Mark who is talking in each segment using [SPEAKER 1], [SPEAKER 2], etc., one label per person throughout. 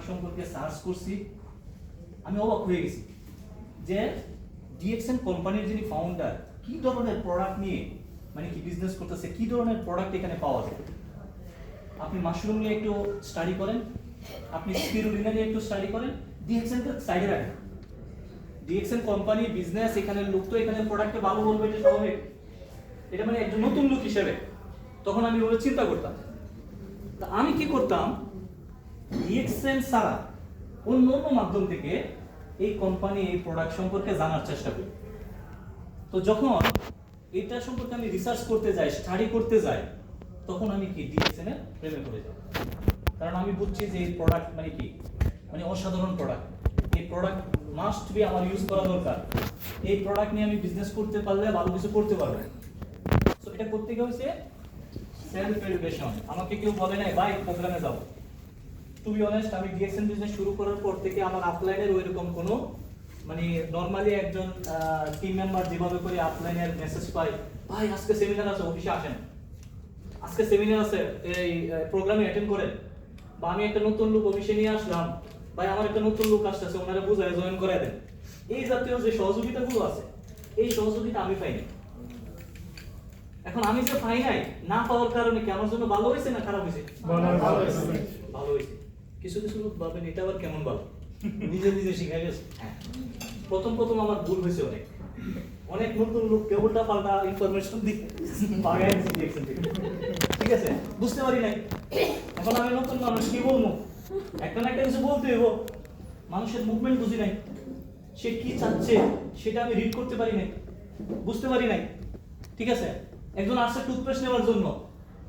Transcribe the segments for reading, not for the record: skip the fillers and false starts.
[SPEAKER 1] সম্পর্কে সার্চ করছি, আমি অবাক হয়ে গেছি যে ডিএক্সএন কোম্পানির যিনি ফাউন্ডার কি ধরনের প্রোডাক্ট নিয়ে মানে কি বিজনেস করতেছে, কি ধরনের প্রোডাক্ট এখানে পাওয়া যায়। আপনি মাশরুম নিয়ে একটু স্টাডি করেন, আপনি স্পিরুলিনা নিয়ে একটু স্টাডি করেন, ডিএক্সএন কে সাইডে রাখেন। ডিএক্সএন কোম্পানি বিজনেস, এখানে লোক তো এখানে প্রোডাক্টে ভালো বলবে, এটা স্বাভাবিক। এটা মানে একজন নতুন লোক হিসেবে তখন আমি ওভাবে চিন্তা করতাম। তা আমি কি করতাম, ডিএক্সএন ছাড়া অন্য মাধ্যম থেকে এই কোম্পানি এই প্রোডাক্ট সম্পর্কে জানার চেষ্টা করি। তো যখন এটা সম্পর্কে আমি রিসার্চ করতে যাই, স্টাডি করতে যাই, তখন আমি কি ডিএক্সএন এর প্রেমে পড়ে যাই। কারণ আমি বুঝছি যে এই প্রোডাক্ট মানে কি, মানে অসাধারণ প্রোডাক্ট। এই প্রোডাক্ট মাস্ট বি আমার ইউজ করা দরকার। এই প্রোডাক্ট নিয়ে আমি বিজনেস করতে পারলে ভালো কিছু করতে পারবো। সো এটা করতে গিয়ে হচ্ছে সেলফ এডুকেশন। আমাকে কেউ বলে নাই ভাই প্রোগ্রামে যাও। টু বি অনেস্ট, আমি ডিএক্সএন বিজনেস শুরু করার পর থেকে আমার আপলাইনের ওইরকম কোনো মানে নরমালি একজন টিম মেম্বার যেভাবে করে আপলাইনের মেসেজ পাই, ভাই আজকে সেমিনার আছে অফিসে আসেন, আজকে সেমিনার আছে এই প্রোগ্রামে অ্যাটেন্ড করেন, বা আমি একটা নতুন লোক অফিসে নিয়ে আসলাম, ভাই আমার একটা নতুন লোক আসতেছে ওনারা বুঝায় জয়েন করে দেন। এই জাতীয় যে সহযোগিতাগুলো আছে, এই সহযোগিতা আমি পাইনি। এখন আমি যে পাই নাই, না পাওয়ার কারণে কি আমার জন্য ভালো হয়েছে না খারাপ হয়েছে? ভালো হয়েছে। কিছু কিছু লোক ভাবেন এটা আবার কেমন ভালো, নিজে নিজে শিখে গেছে। প্রথম আমার ভুল হয়েছে অনেক। অনেক নতুন লোক কেবলটা পাল্টা ইনফরমেশন দিয়ে পাগায় ডিএক্সএন থেকে, ঠিক আছে, বুঝতে পারি নাই। এখন আমি নতুন মানুষ, কি বলবো, একটা না একটা কিছু বলতে হইব। মানুষের মুভমেন্ট বুঝি নাই, সে কি চাচ্ছে সেটা আমি রিড করতে পারি নাই, বুঝতে পারি নাই, ঠিক আছে। একজন আসছে টুথপেস্ট নেওয়ার জন্য,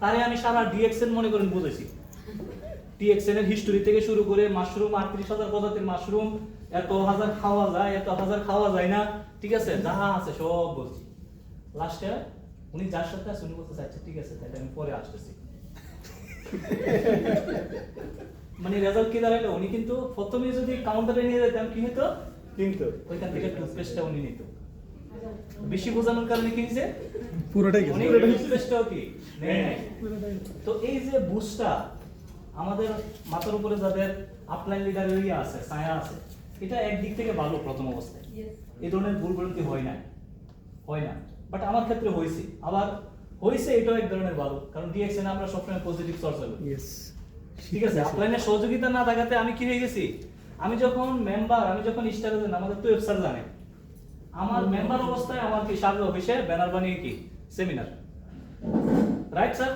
[SPEAKER 1] তারে আমি সারা ডিএক্সএন মনে করেন বুঝেছি। ডিএক্সএন এর হিস্টোরি থেকে শুরু করে মাশরুম 38,000 প্রজাতির মাশরুম, এত হাজার খাওয়া যায়, এত হাজার খাওয়া যায় না, ঠিক আছে, যাহা আছে সব বলছি। লাস্টে উনি যার সাথে আছে উনি বলতে চাচ্ছে ঠিক আছে তাহলে আমি পরে আসতেছি। মানে রেজাল্ট কি দাঁড়ালো, উনি কিন্তু প্রথমে যদি কাউন্টারে নিয়ে যেতাম কি হতো, কিন্তু ওইখান থেকে টুথপেস্টটা উনি নিত। বেশি বোঝানোর কারণে কি হয়েছে, পুরোটাই গেছে, টুথপেস্টটাও কি নেই নাই। তো এই যে বুস্টটা আমাদের মাথার উপরে যাদের আপলাইন লিডার এরিয়া আছে, ছায়া আছে, এটা একদিক থেকে ভালো প্রথম অবস্থায়। এই ধরনের ভুল ভ্রান্তি হয় না, বাট আমার ক্ষেত্রে হয়েছে। আবার হয়েছে এটাও এক ধরনের ভালো, কারণ ডিএক্সএন আমরা সবসময় পজিটিভ চর্চা করি, ঠিক আছে। আপলাইনের সহযোগিতা না থাকাতে আমি কি হয়ে গেছি, আমি যখন মেম্বার, আমি যখন স্টার দেন, আমাদের তো ওয়েবসাইট জানে, আমার মেম্বার অবস্থায় আমার কি সামনে অফিসে ব্যানার বানিয়ে কি সেমিনার, রাইট স্যার?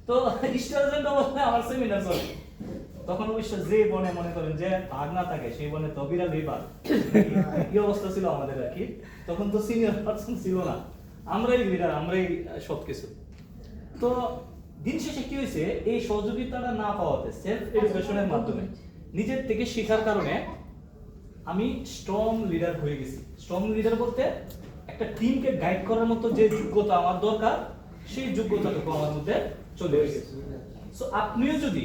[SPEAKER 1] তো স্টারজেন্ট অবস্থায় আমার সেমিনার চলে। তখন অবশ্য যে বনে মনে করেন যে ভাগ না থাকে সেই বনে তো বিরাট বিবাদ, এই অবস্থা ছিল আমাদের আর কি। তখন তো সিনিয়র পারসন ছিল না, আমরাই লিডার, আমরাই সবকিছু। তো দিন শেষে কি হয়েছে, এই সহযোগিতাটা না পাওয়াতে সেলফ এডুকেশনের মাধ্যমে নিজের থেকে শেখার কারণে আমি স্ট্রং লিডার হয়ে গেছি। স্ট্রং লিডার বলতে একটা টিমকে গাইড করার মতো যে যোগ্যতা আমার দরকার, সেই যোগ্যতাটুকু আমার মধ্যে চলে এসেছে। সো আপনিও যদি